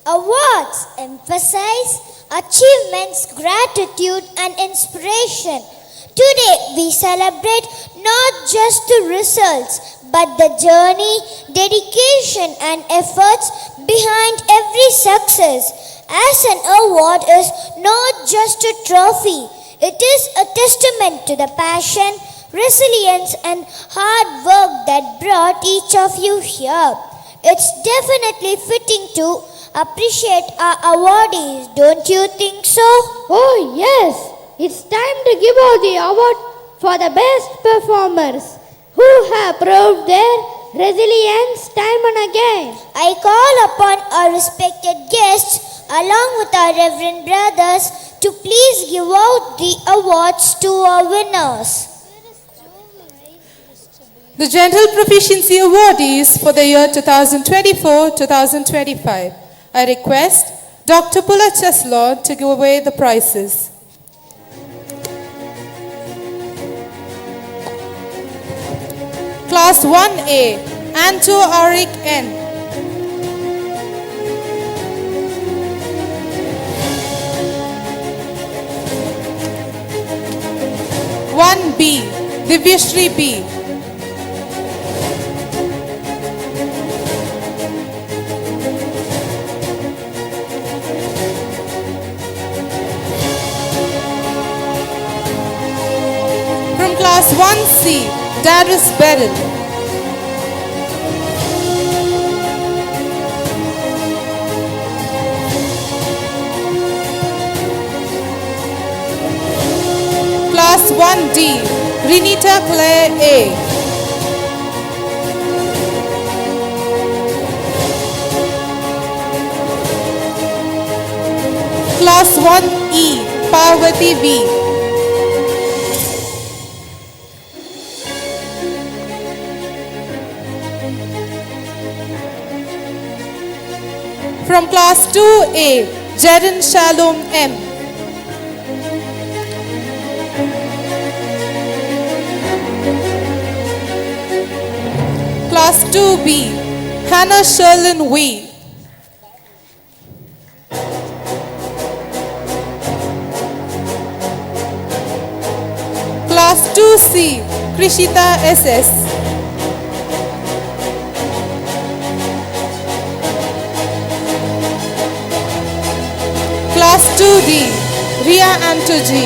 Awards emphasize achievements, gratitude, and inspiration. Today, we celebrate not just the results, but the journey, dedication, and efforts behind every success. As an award is not just a trophy, it is a testament to the passion, resilience, and hard work that brought each of you here. It's definitely fitting to appreciate our awardees, don't you think so? Oh yes, it's time to give out the award for the best performers who have proved their resilience time and again. I call upon our respected guests along with our reverend brothers to please give out the awards to our winners. The General Proficiency Awardees for the year 2024-2025. I request Dr. Pula Cheslord to give away the prizes. Class 1A, Anto Arik N. One B, Divyashri B. From class 1C, Darius Beryl. Class 1D, Renita Claire A. Class 1E, Parvati V. From class 2A, Jaren Shalom M. Class 2B, Hannah Sherlyn Wee. Class 2C, Krishita SS. Class 2D, Ria Antoji.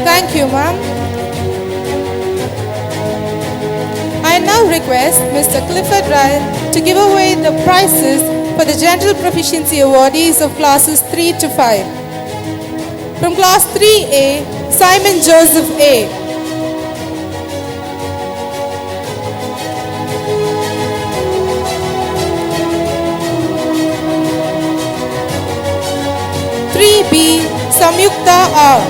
Thank you, ma'am. I now request Mr. Clifford Ryan to give away the prizes for the General Proficiency Awardees of classes 3 to 5. From class 3A, Simon Joseph A. (3B) Samyukta R.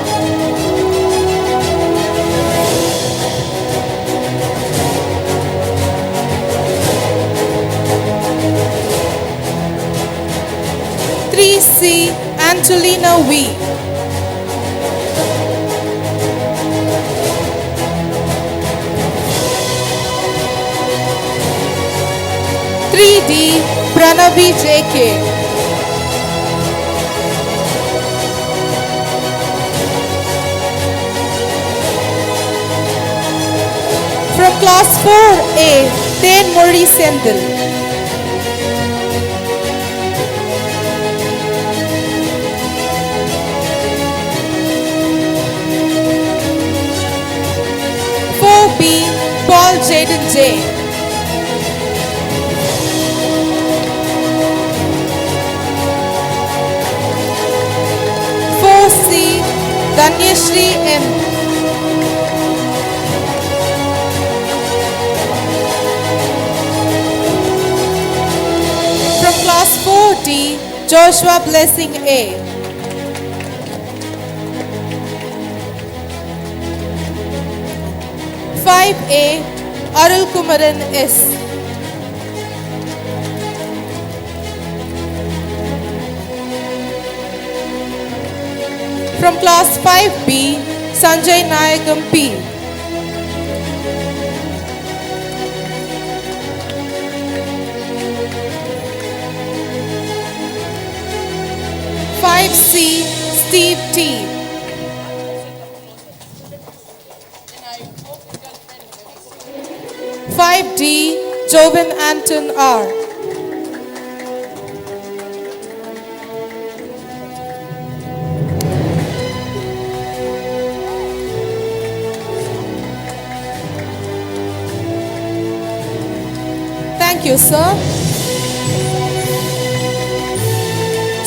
(3C) Angelina V. (3D) Pranavi JK. From class 4A, Ten Murray Sendil. Paul Jaden J. (4C) Danyashri M. From class 4D, Joshua Blessing A. (5A) Arul Kumaran S. From class 5B, Sanjay Nayagam P. C. Steve T. 5D. Jobin Anton R. Thank you, sir.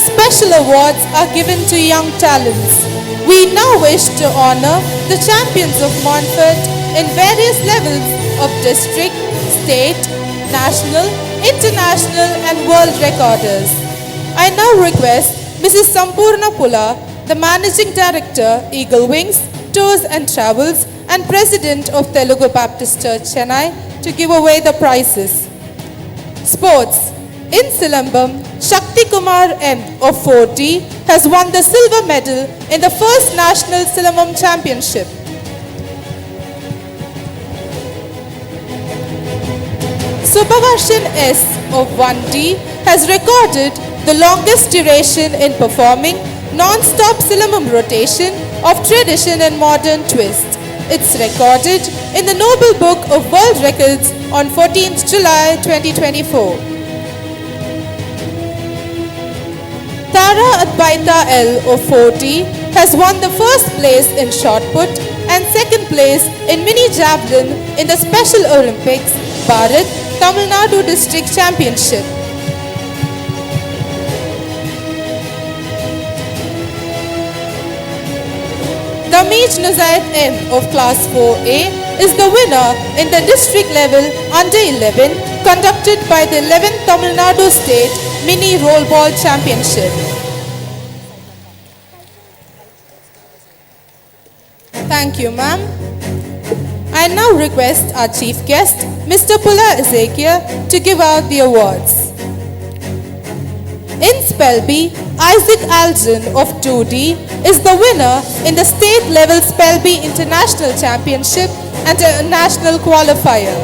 Special awards are given to young talents. We now wish to honor the champions of Montfort in various levels of district, state, national, international and world recorders. I now request Mrs. Sampurna Pula, the Managing Director, Eagle Wings, Tours and Travels and President of Telugu Baptist Church, Chennai, to give away the prizes. Sports. In Silambam, Shakti Kumar M of 4D has won the silver medal in the first National Silambam Championship. Subhavarshan S of 1D has recorded the longest duration in performing non-stop Silambam rotation of tradition and modern twist. It's recorded in the Noble Book of World Records on 14th July 2024. Tara Advaita L of 4D has won the first place in shot put and second place in mini javelin in the Special Olympics Bharat Tamil Nadu District Championship. Damij Nuzayat M of class 4A is the winner in the district level under 11 conducted by the 11th Tamil Nadu State Mini Rollball Championship. Thank you, ma'am. I now request our chief guest, Mr. Pula Ezekiel, to give out the awards. In Spelby, Isaac Algen of 2D is the winner in the state level Spelby International Championship and a national qualifier.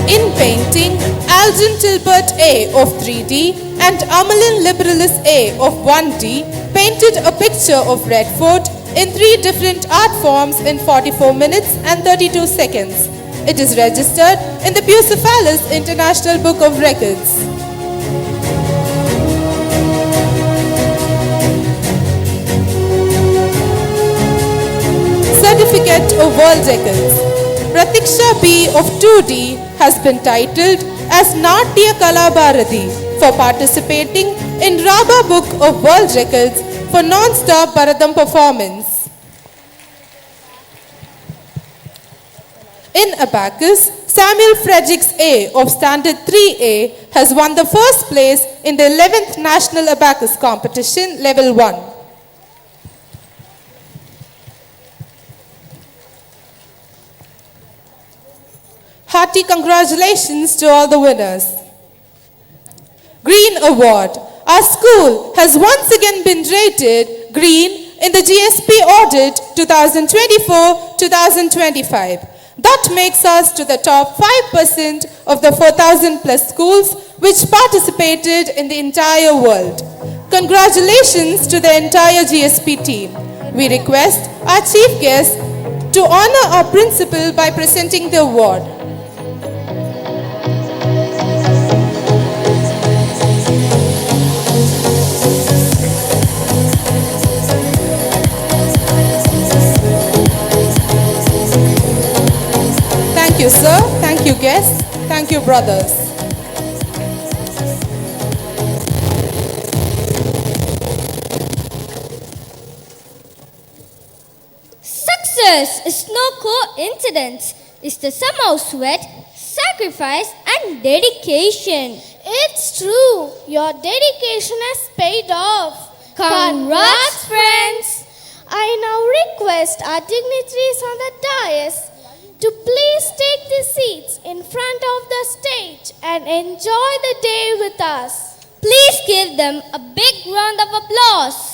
In painting, Algen Tilbert A of 3D and Amalin Liberalis A of 1D painted a picture of Red Fort in 3 different art forms in 44 minutes and 32 seconds. It is registered in the Bucephalus International Book of Records. Certificate of World Records. Pratiksha B of 2D has been titled as Natya Kala Bharati for participating in Raba Book of World Records for non-stop Bharatam performance. In Abacus, Samuel Fredericks A of Standard 3A has won the first place in the 11th National Abacus Competition Level 1. Hearty congratulations to all the winners. Green Award. Our school has once again been rated green in the GSP audit 2024-2025. That makes us to the top 5% of the 4,000 plus schools which participated in the entire world. Congratulations to the entire GSP team. We request our chief guest to honor our principal by presenting the award. Thank you, sir. Thank you, guests. Thank you, brothers. Success is no coincidence. It's the sum of sweat, sacrifice, and dedication. It's true. Your dedication has paid off. Congrats, friends! I now request our dignitaries on the dais to please take their seats in front of the stage and enjoy the day with us. Please give them a big round of applause.